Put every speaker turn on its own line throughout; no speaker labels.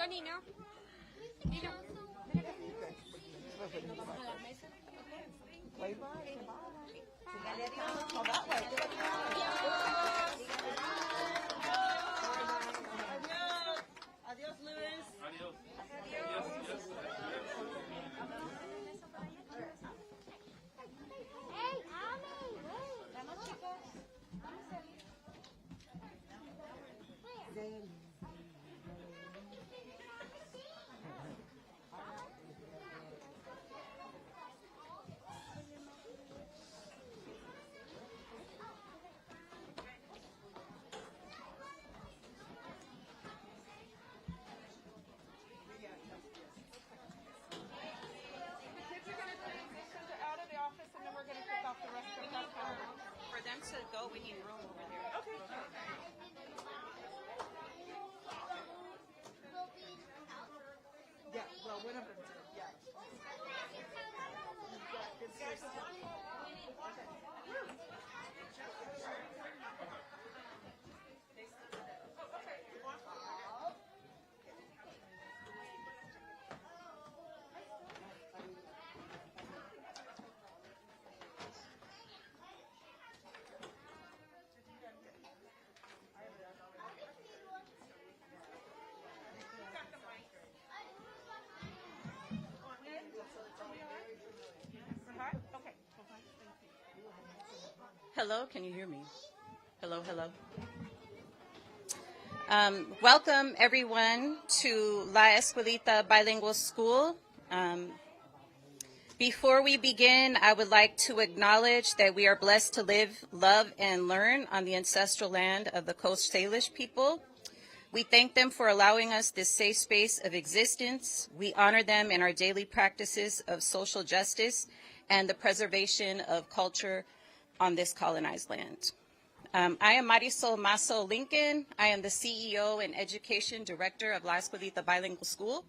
Niño.
Bye bye. Adiós, Luis. Adiós.
Hey, Tommy. Vamos, chicos.
For them to go, we need room over there. Okay.
Yeah, well, one of them did, yeah.
Hello, can you hear me? Hello, hello. Welcome, everyone, to La Escuelita Bilingual School. Before we begin, I would like to acknowledge that we are blessed to live, love, and learn on the ancestral land of the Coast Salish people. We thank them for allowing us this safe space of existence. We honor them in our daily practices of social justice and the preservation of culture on this colonized land. I am MariSol Massó Lincoln. I am the CEO and Education Director of La Escuelita Bilingual School.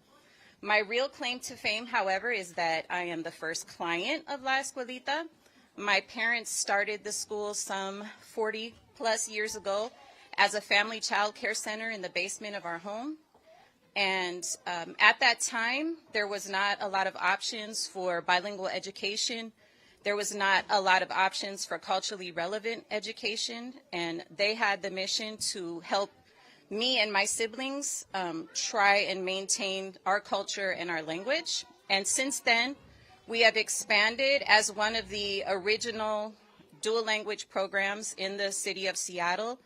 My real claim to fame, however, is that I am the first client of La Escuelita. My parents started the school some 40 plus years ago as a family child care center in the basement of our home. And at that time, there was not a lot of options for bilingual education. There was not a lot of options for culturally relevant education, and they had the mission to help me and my siblings try and maintain our culture and our language. And since then, we have expanded as one of the original dual language programs in the city of Seattle.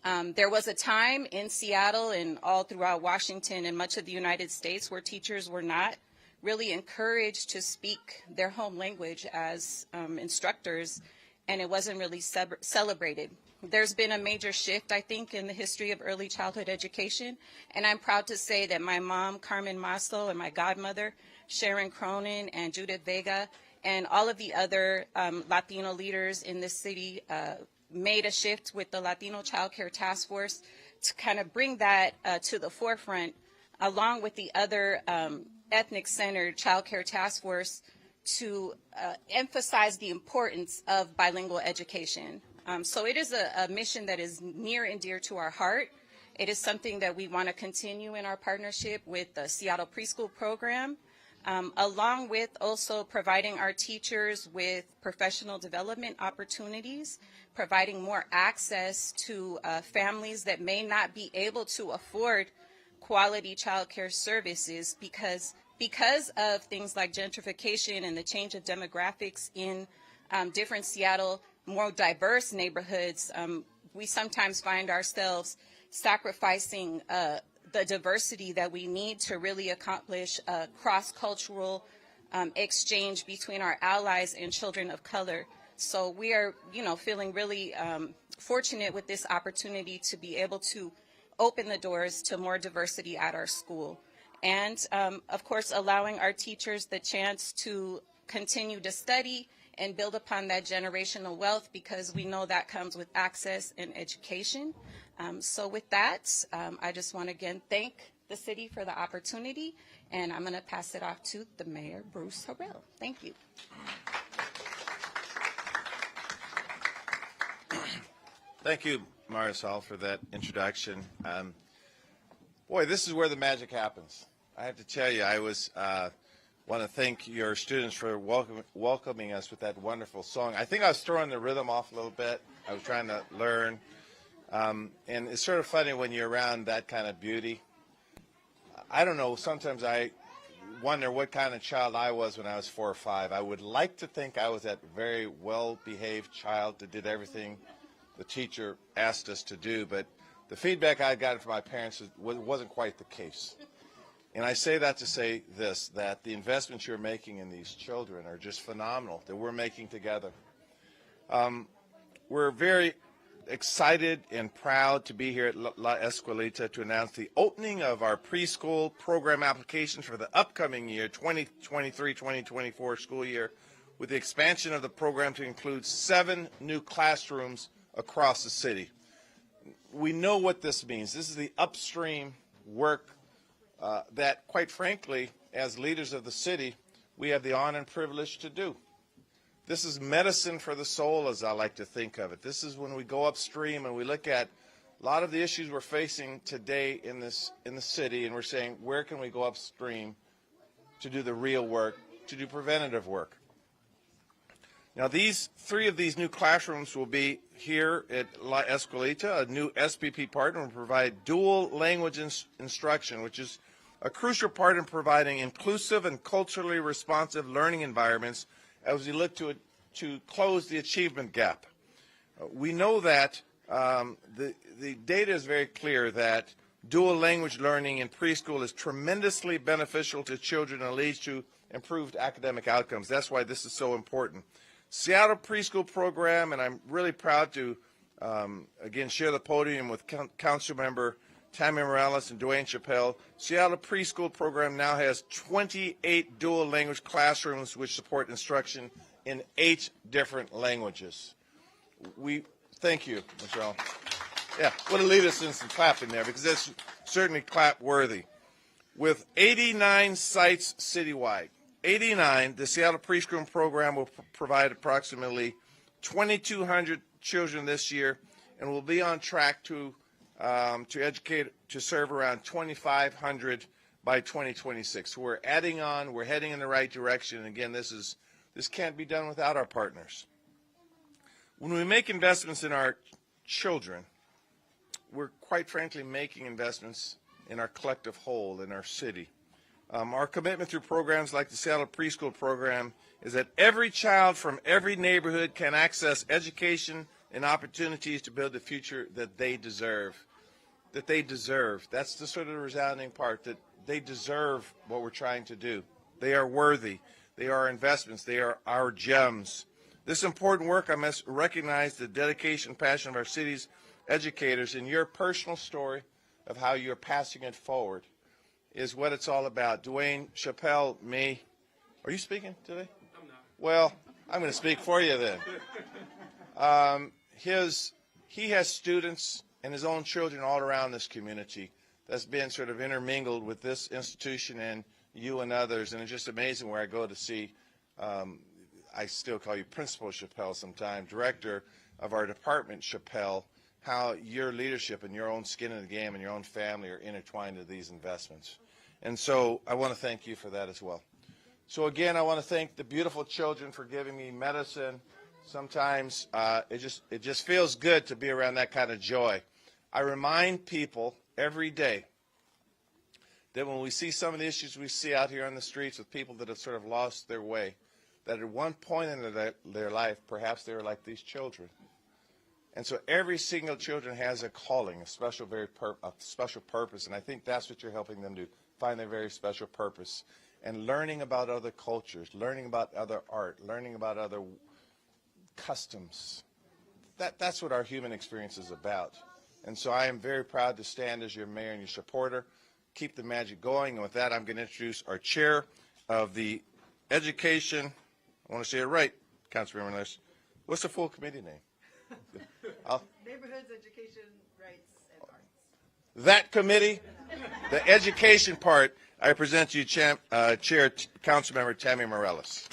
There was a time in Seattle and all throughout Washington and much of the United States where teachers were not really encouraged to speak their home language as instructors, and it wasn't really celebrated. There's been a major shift, I think, in the history of early childhood education, and I'm proud to say that my mom, Carmen Massó, and my godmother, Sharon Cronin and Judith Vega, and all of the other Latino leaders in this city made a shift with the Latino Child Care Task Force to kind of bring that to the forefront, along with the other ethnic-centered child care task force, to emphasize the importance of bilingual education. So it is a mission that is near and dear to our heart. It is something that we want to continue in our partnership with the Seattle Preschool Program, along with also providing our teachers with professional development opportunities, providing more access to families that may not be able to afford quality child care services because because of things like gentrification and the change of demographics in different Seattle, more diverse neighborhoods, we sometimes find ourselves sacrificing the diversity that we need to really accomplish a cross-cultural exchange between our allies and children of color. So we are, feeling really fortunate with this opportunity to be able to open the doors to more diversity at our school. And, of course, allowing our teachers the chance to continue to study and build upon that generational wealth, because we know that comes with access and education. So with that, I just want to again thank the city for the opportunity, and I'm going to pass it off to the Mayor, Bruce Harrell. Thank you.
Thank you, MariSol, for that introduction. Boy, this is where the magic happens. I have to tell you, I want to thank your students for welcoming us with that wonderful song. I think I was throwing the rhythm off a little bit. I was trying to learn. And it's sort of funny when you're around that kind of beauty. I don't know, sometimes I wonder what kind of child I was when I was 4 or 5. I would like to think I was that very well-behaved child that did everything the teacher asked us to do, but the feedback I got from my parents wasn't quite the case. And I say that to say this, that the investments you're making in these children are just phenomenal, that we're making together. We're very excited and proud to be here at La Escuelita to announce the opening of our preschool program applications for the upcoming year, 2023-2024 school year, with the expansion of the program to include 7 new classrooms across the city. We know what this means. This is the upstream work that, quite frankly, as leaders of the city, we have the honor and privilege to do. This is medicine for the soul, as I like to think of it. This is when we go upstream and we look at a lot of the issues we're facing today in the city, and we're saying, where can we go upstream to do the real work, to do preventative work? Now, 3 of these new classrooms will be here at La Escuelita. A new SPP partner will provide dual language instruction, which is a crucial part in providing inclusive and culturally responsive learning environments as we look to close the achievement gap. We know that the data is very clear that dual language learning in preschool is tremendously beneficial to children and leads to improved academic outcomes. That's why this is so important. Seattle Preschool Program, and I'm really proud to, again, share the podium with Councilmember Tammy and Dwayne Chappelle. Seattle Preschool Program now has 28 dual language classrooms which support instruction in 8 different languages. We thank you, Michelle. Yeah, would have lead us in some clapping there, because that's certainly clap worthy. With 89 sites citywide, 89, the Seattle Preschool Program will provide approximately 2,200 children this year, and will be on track to educate, to serve around 2,500 by 2026. We're adding on, we're heading in the right direction, and again, this can't be done without our partners. When we make investments in our children, we're quite frankly making investments in our collective whole, in our city. Our commitment through programs like the Seattle Preschool Program is that every child from every neighborhood can access education and opportunities to build the future that they deserve. That they deserve. That's the sort of resounding part, that they deserve what we're trying to do. They are worthy. They are investments. They are our gems. This important work, I must recognize the dedication and passion of our city's educators, and your personal story of how you're passing it forward is what it's all about. Dwayne Chappelle, me. Are you speaking today? I'm not. Well, I'm going to speak for you then. He has students and his own children all around this community that's been sort of intermingled with this institution and you and others, and it's just amazing where I go to see, I still call you Principal Chappelle sometimes, Director of our department, Chappelle, how your leadership and your own skin in the game and your own family are intertwined with these investments. And so I want to thank you for that as well. So again, I want to thank the beautiful children for giving me medicine. Sometimes it just feels good to be around that kind of joy. I remind people every day that when we see some of the issues we see out here on the streets with people that have sort of lost their way, that at one point in their life, perhaps they were like these children. And so every single children has a calling, a special purpose, and I think that's what you're helping them do, find their very special purpose. And learning about other cultures, learning about other art, learning about other customs. That's what our human experience is about. And so I am very proud to stand as your mayor and your supporter. Keep the magic going. And with that, I'm going to introduce our chair of the education, I want to say it right, Councilmember Ness. What's the full committee name?
Neighborhoods, Education, Rights, and Arts.
That committee, the education part, I present to you Chair Councilmember Tammy Morales.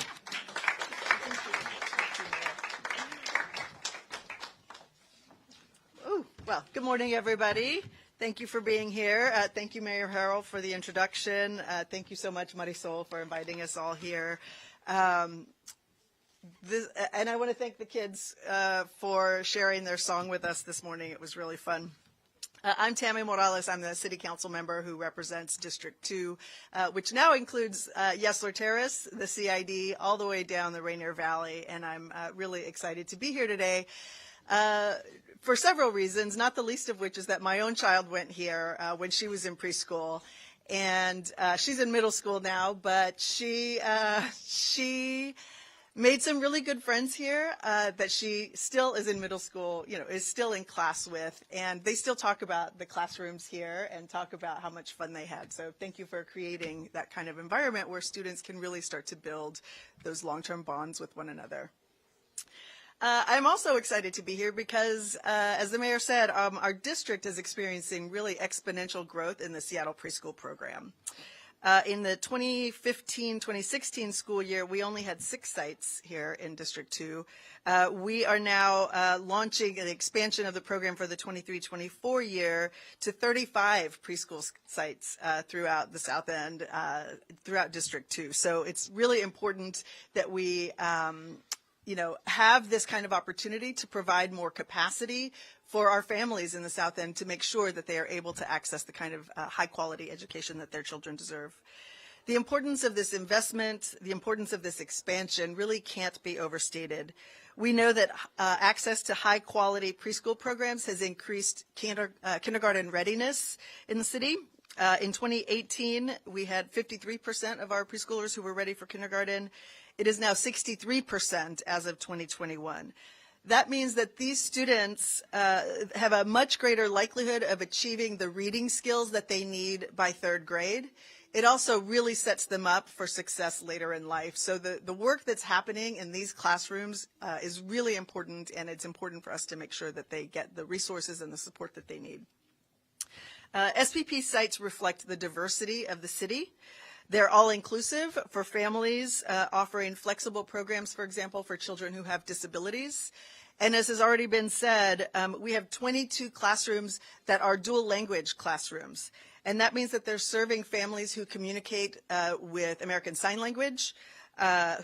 Well, good morning, everybody. Thank you for being here. Thank you, Mayor Harrell, for the introduction. Thank you so much, MariSol, for inviting us all here. And I want to thank the kids for sharing their song with us this morning. It was really fun. I'm Tammy Morales. I'm the city council member who represents District 2, which now includes Yesler Terrace, the CID, all the way down the Rainier Valley. And I'm really excited to be here today for several reasons, not the least of which is that my own child went here when she was in preschool. And she's in middle school now, but she made some really good friends here that she still is in middle school, is still in class with, and they still talk about the classrooms here and talk about how much fun they had. So thank you for creating that kind of environment where students can really start to build those long-term bonds with one another. I'm also excited to be here because, as the mayor said, our district is experiencing really exponential growth in the Seattle Preschool Program. In the 2015-2016 school year, we only had 6 sites here in District 2. We are now launching an expansion of the program for the 23-24 year to 35 preschool sites throughout the South End, throughout District 2. So it's really important that we have this kind of opportunity to provide more capacity for our families in the South End to make sure that they are able to access the kind of high-quality education that their children deserve. The importance of this investment, the importance of this expansion really can't be overstated. We know that access to high-quality preschool programs has increased kindergarten readiness in the city. In 2018, we had 53% of our preschoolers who were ready for kindergarten. It is now 63% as of 2021. That means that these students have a much greater likelihood of achieving the reading skills that they need by 3rd grade. It also really sets them up for success later in life. So the work that's happening in these classrooms is really important, and it's important for us to make sure that they get the resources and the support that they need. SPP sites reflect the diversity of the city. They're all-inclusive for families, offering flexible programs, for example, for children who have disabilities. And as has already been said, we have 22 classrooms that are dual language classrooms. And that means that they're serving families who communicate with American Sign Language,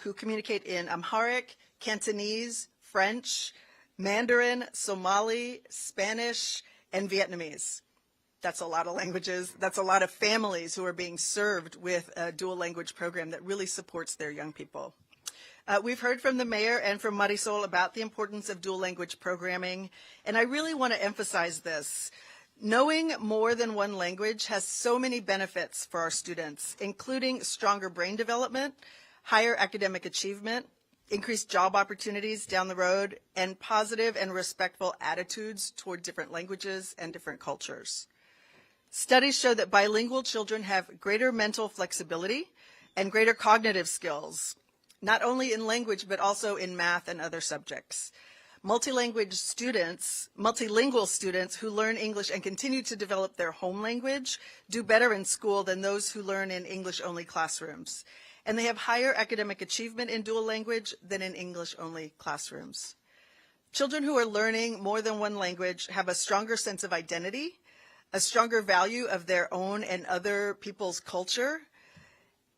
who communicate in Amharic, Cantonese, French, Mandarin, Somali, Spanish, and Vietnamese. That's a lot of languages. That's a lot of families who are being served with a dual language program that really supports their young people. We've heard from the mayor and from MariSol about the importance of dual language programming, and I really want to emphasize this. Knowing more than one language has so many benefits for our students, including stronger brain development, higher academic achievement, increased job opportunities down the road, and positive and respectful attitudes toward different languages and different cultures. Studies show that bilingual children have greater mental flexibility and greater cognitive skills, not only in language, but also in math and other subjects. Multilingual students who learn English and continue to develop their home language do better in school than those who learn in English-only classrooms. And they have higher academic achievement in dual language than in English-only classrooms. Children who are learning more than one language have a stronger sense of identity, a stronger value of their own and other people's culture,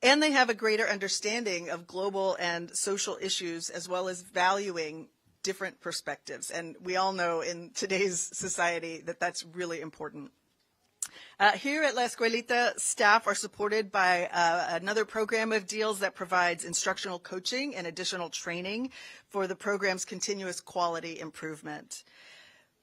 and they have a greater understanding of global and social issues, as well as valuing different perspectives. And we all know in today's society that that's really important. Here at La Escuelita, staff are supported by another program of deals that provides instructional coaching and additional training for the program's continuous quality improvement.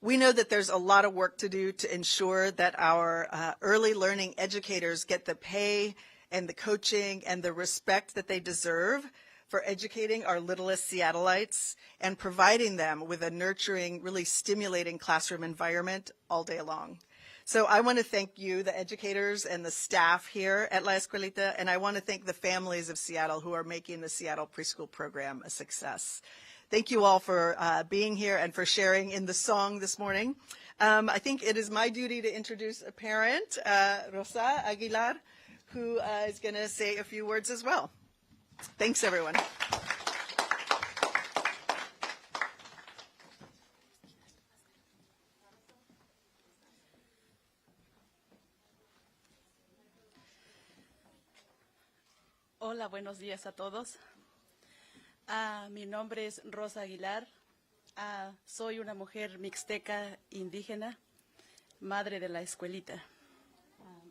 We know that there's a lot of work to do to ensure that our early learning educators get the pay and the coaching and the respect that they deserve for educating our littlest Seattleites and providing them with a nurturing, really stimulating classroom environment all day long. So I want to thank you, the educators and the staff here at La Escuelita, and I want to thank the families of Seattle who are making the Seattle Preschool Program a success. Thank you all for being here and for sharing in the song this morning. I think it is my duty to introduce a parent, Rosa Aguilar, who is going to say a few words as well. Thanks, everyone.
Hola, buenos días a todos. Mi nombre es Rosa Aguilar. Soy una mujer mixteca indígena, madre de la Escuelita.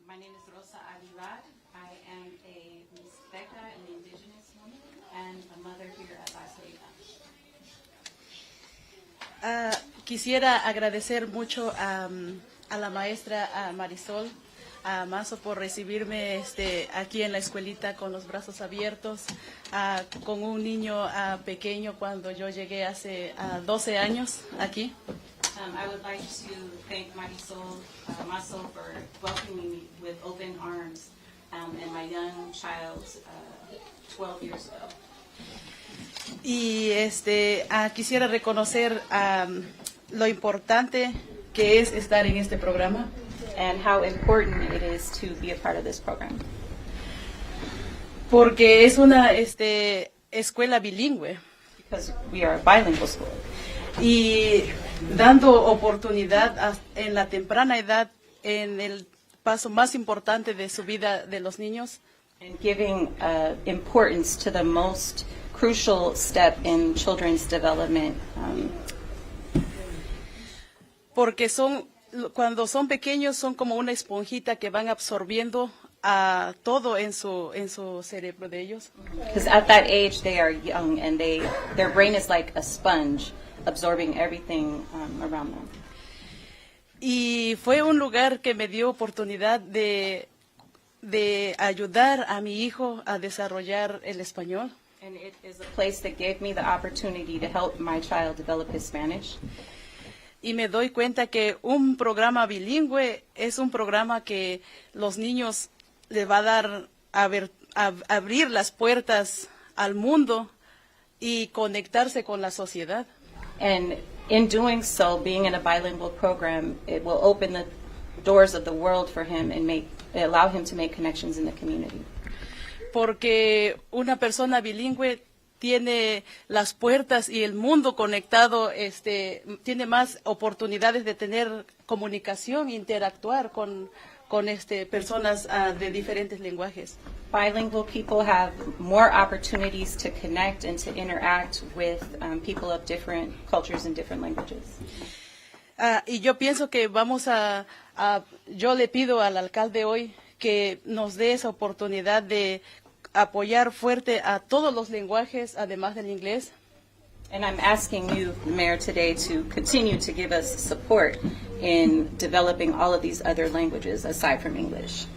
My name is Rosa Aguilar. I am a Mixteca, an indigenous woman, and a mother here at La Escuelita.
Quisiera agradecer mucho a la maestra MariSol, a Massó, por recibirme aquí en la escuelita con los brazos abiertos, con un niño pequeño cuando yo llegué hace 12 años aquí.
I would like to thank MariSol, Massó, for welcoming me with open arms and my young child 12 years ago.
Y quisiera reconocer lo importante que es estar en este programa.
And how important it is to be a part of this program.
Porque es una escuela bilingüe.
Because we are a bilingual school.
Y dando oportunidad en la temprana edad, en el paso más importante de su vida de los niños.
And giving importance to the most crucial step in children's development.
Porque cuando son pequeños son como una esponjita que van absorbiendo todo en su cerebro de ellos.
Because at that age they are young and their brain is like a sponge absorbing everything around them.
Y fue un lugar que me dio oportunidad de ayudar a mi hijo a desarrollar el español.
And it is a place that gave me the opportunity to help my child develop his Spanish.
Y me doy cuenta que un programa bilingüe es un programa que los niños le va a dar abrir las puertas al mundo y conectarse con la sociedad.
And in doing so, being in a bilingual program, it will open the doors of the world for him and allow him to make connections in the community.
Porque una persona bilingüe tiene las puertas y el mundo conectado, tiene más oportunidades de tener comunicación, interactuar con personas de diferentes lenguajes.
Bilingual people have more opportunities to connect and to interact with people of different cultures and different languages.
Y yo pienso que yo le pido al alcalde hoy que nos dé esa oportunidad de apoyar fuerte a todos los lenguajes, además del inglés.
And I'm asking you, Mayor, today to continue to give us support in developing all of these other languages aside from English.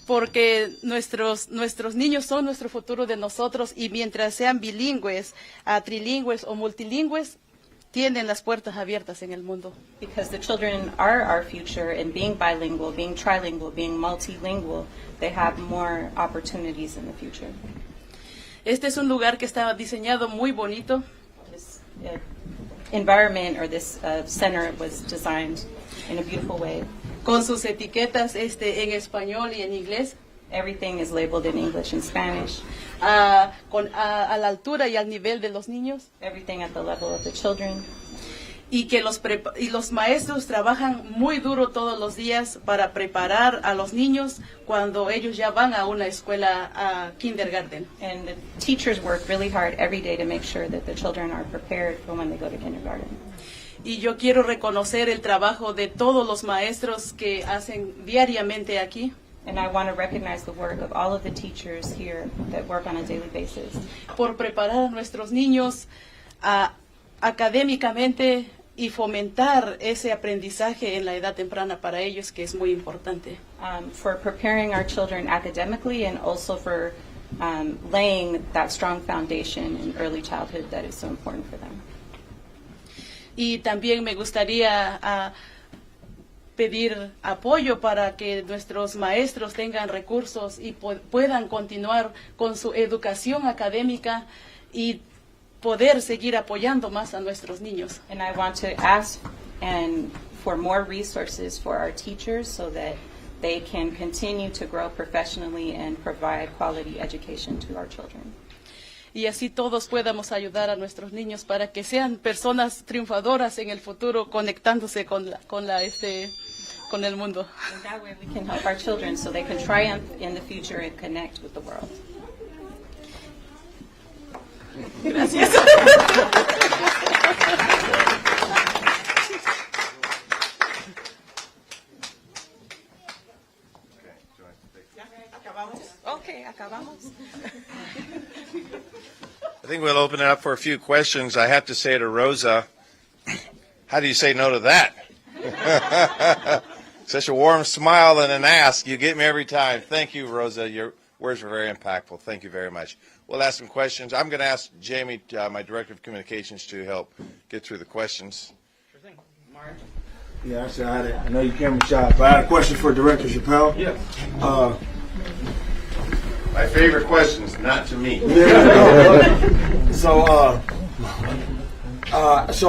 Porque nuestros niños son nuestro futuro de nosotros y mientras sean bilingües, trilingües o multilingües, tienen las puertas abiertas en el mundo.
Because the children are our future, and being bilingual, being trilingual, being multilingual, they have more opportunities in the future.
Este es un lugar que está diseñado muy bonito.
This environment or this center was designed in a beautiful way.
Con sus etiquetas en español y en inglés.
Everything is labeled in English and Spanish.
A la altura y al nivel de los niños.
Everything at the level of the children.
Y que los maestros trabajan muy duro todos los días para preparar a los niños cuando ellos ya van a una escuela kindergarten.
And the teachers work really hard every day to make sure that the children are prepared for when they go to kindergarten.
Y yo quiero reconocer el trabajo de todos los maestros que hacen diariamente aquí.
And I want to recognize the work of all of the teachers here that work on a daily basis.
Por preparar a nuestros niños académicamente y fomentar ese aprendizaje en la edad temprana para ellos, que es muy importante.
For preparing our children academically and also for laying that strong foundation in early childhood that is so important for them.
Y también me gustaría pedir apoyo para que nuestros maestros tengan recursos y puedan continuar con su educación académica y poder seguir apoyando más a nuestros niños.
And I want to ask for more resources for our teachers so that they can continue to grow professionally and provide quality education to our children.
Y así todos podamos ayudar a nuestros niños para que sean personas triunfadoras en el futuro, conectándose con el mundo.
And that way we can help our children so they can triumph in the future and connect with the world.
Gracias.
Okay, acabamos.
I think we'll open it up for a few questions. I have to say to Rosa, how do you say no to that? Such a warm smile and an ask. You get me every time. Thank you, Rosa. Your words were very impactful. Thank you very much. We'll ask some questions. I'm going to ask Jamie, my Director of Communications, to help get through the questions.
Sure thing. Mark? Yeah, actually, I know you camera shy, but I had a question for Director Chappelle.
Yeah. My favorite questions, not to me.
So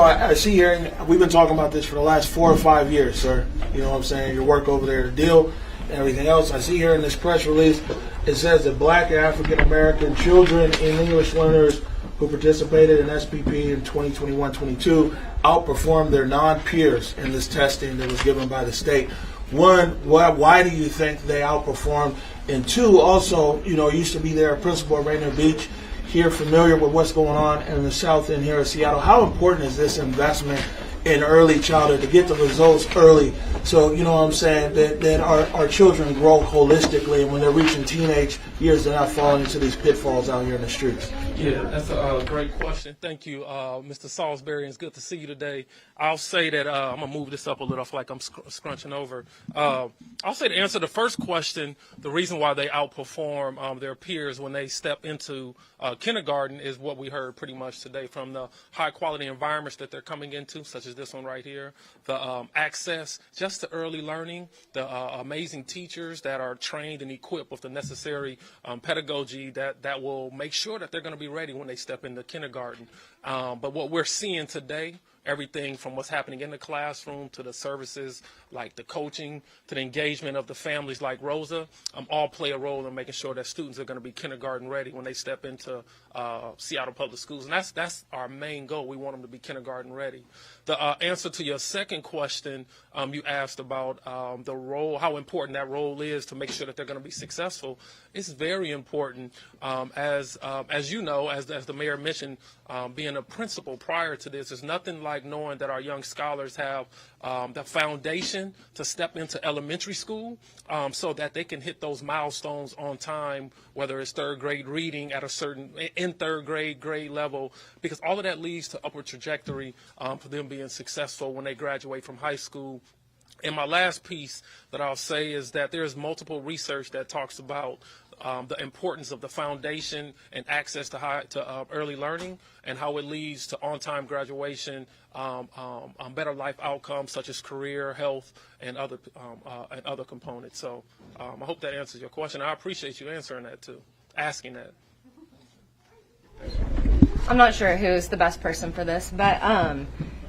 I see here, and we've been talking about this for the last 4 or 5 years, sir. You know what I'm saying? Your work over there, the deal, and everything else. I see here in this press release, it says that Black and African American children and English learners who participated in SPP in 2021-22 outperformed their non-peers in this testing that was given by the state. One, why do you think they outperformed? And two, also, you know, used to be there, a principal at Rainier Beach, here familiar with what's going on in the south end here in Seattle. How important is this investment in early childhood to get the results early? So, you know what I'm saying, that our children grow holistically, and when they're reaching teenage years, they're not falling into these pitfalls out here in the streets.
Yeah, that's a great question. Thank you, Mr. Salisbury, and it's good to see you today. I'll say that I'm going to move this up a little. I feel like I'm scrunching over. I'll say to answer the first question, the reason why they outperform their peers when they step into kindergarten is what we heard pretty much today from the high-quality environments that they're coming into, such as this one right here, the access just to early learning, the amazing teachers that are trained and equipped with the necessary pedagogy that will make sure that they're going to be ready when they step into kindergarten. But what we're seeing today, everything from what's happening in the classroom to the services like the coaching to the engagement of the families like Rosa, all play a role in making sure that students are going to be kindergarten ready when they step into Seattle Public Schools. And that's our main goal. We want them to be kindergarten ready. The answer to your second question, you asked about the role, how important that role is to make sure that they're going to be successful. It's very important. As you know, as the mayor mentioned, being a principal prior to this, there's nothing like knowing that our young scholars have the foundation to step into elementary school so that they can hit those milestones on time, whether it's third grade reading at a certain, in third grade level, because all of that leads to upward trajectory for them being successful when they graduate from high school. And my last piece that I'll say is that there's multiple research that talks about the importance of the foundation and access to early learning and how it leads to on-time graduation, better life outcomes such as career, health, and other components. So I hope that answers your question. I appreciate you answering that too, asking that.
I'm not sure who's the best person for this, but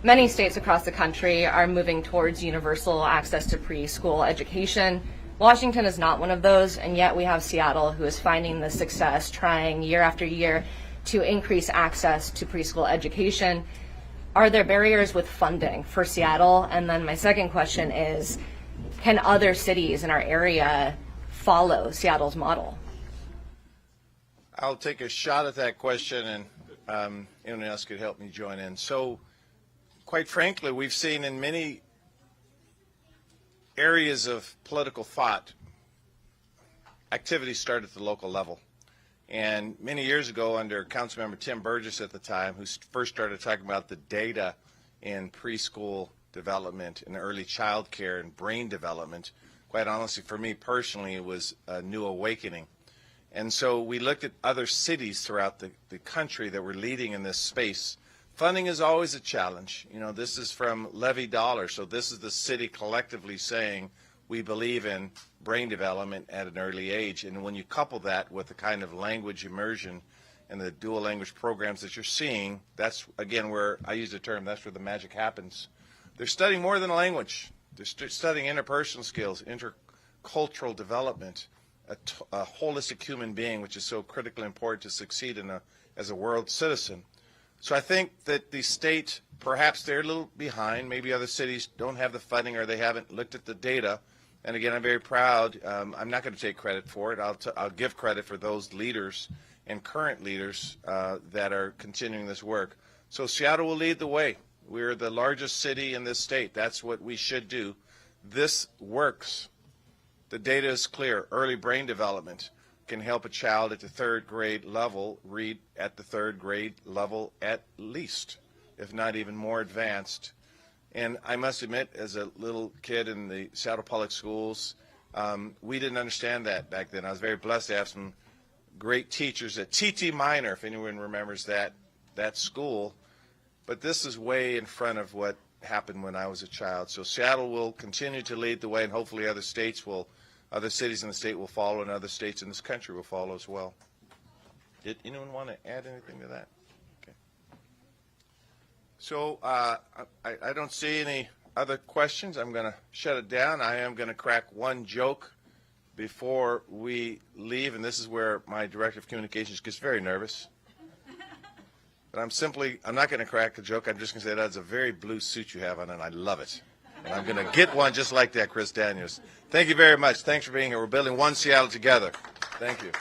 many states across the country are moving towards universal access to preschool education. Washington is not one of those, and yet we have Seattle, who is finding the success, trying year after year to increase access to preschool education. Are there barriers with funding for Seattle? And then my second question is, can other cities in our area follow Seattle's model?
I'll take a shot at that question, and anyone else could help me join in. So quite frankly, we've seen in many areas of political thought, activities start at the local level. And many years ago, under Councilmember Tim Burgess at the time, who first started talking about the data in preschool development and early child care and brain development, quite honestly, for me personally, it was a new awakening. And so we looked at other cities throughout the country that were leading in this space. Funding is always a challenge. You know, this is from levy dollars, so this is the city collectively saying we believe in brain development at an early age. And when you couple that with the kind of language immersion and the dual language programs that you're seeing, that's, again, where I use the term, that's where the magic happens. They're studying more than language. They're studying interpersonal skills, intercultural development, a holistic human being, which is so critically important to succeed as a world citizen. So I think that the state, perhaps they're a little behind. Maybe other cities don't have the funding or they haven't looked at the data. And again, I'm very proud. I'm not going to take credit for it. I'll give credit for those leaders and current leaders that are continuing this work. So Seattle will lead the way. We're the largest city in this state. That's what we should do. This works. The data is clear. Early brain development can help a child at the third grade level read at the third grade level at least, if not even more advanced. And I must admit, as a little kid in the Seattle Public Schools, we didn't understand that back then. I was very blessed to have some great teachers at T.T. Minor, if anyone remembers that school. But this is way in front of what happened when I was a child. So Seattle will continue to lead the way, and hopefully other cities in the state will follow, and other states in this country will follow as well. Did anyone want to add anything to that? Okay. So I don't see any other questions. I'm going to shut it down. I am going to crack one joke before we leave, and this is where my director of communications gets very nervous. But I'm not going to crack a joke. I'm just going to say that's a very blue suit you have on, and I love it. And I'm going to get one just like that, Chris Daniels. Thank you very much. Thanks for being here. We're building one Seattle together. Thank you.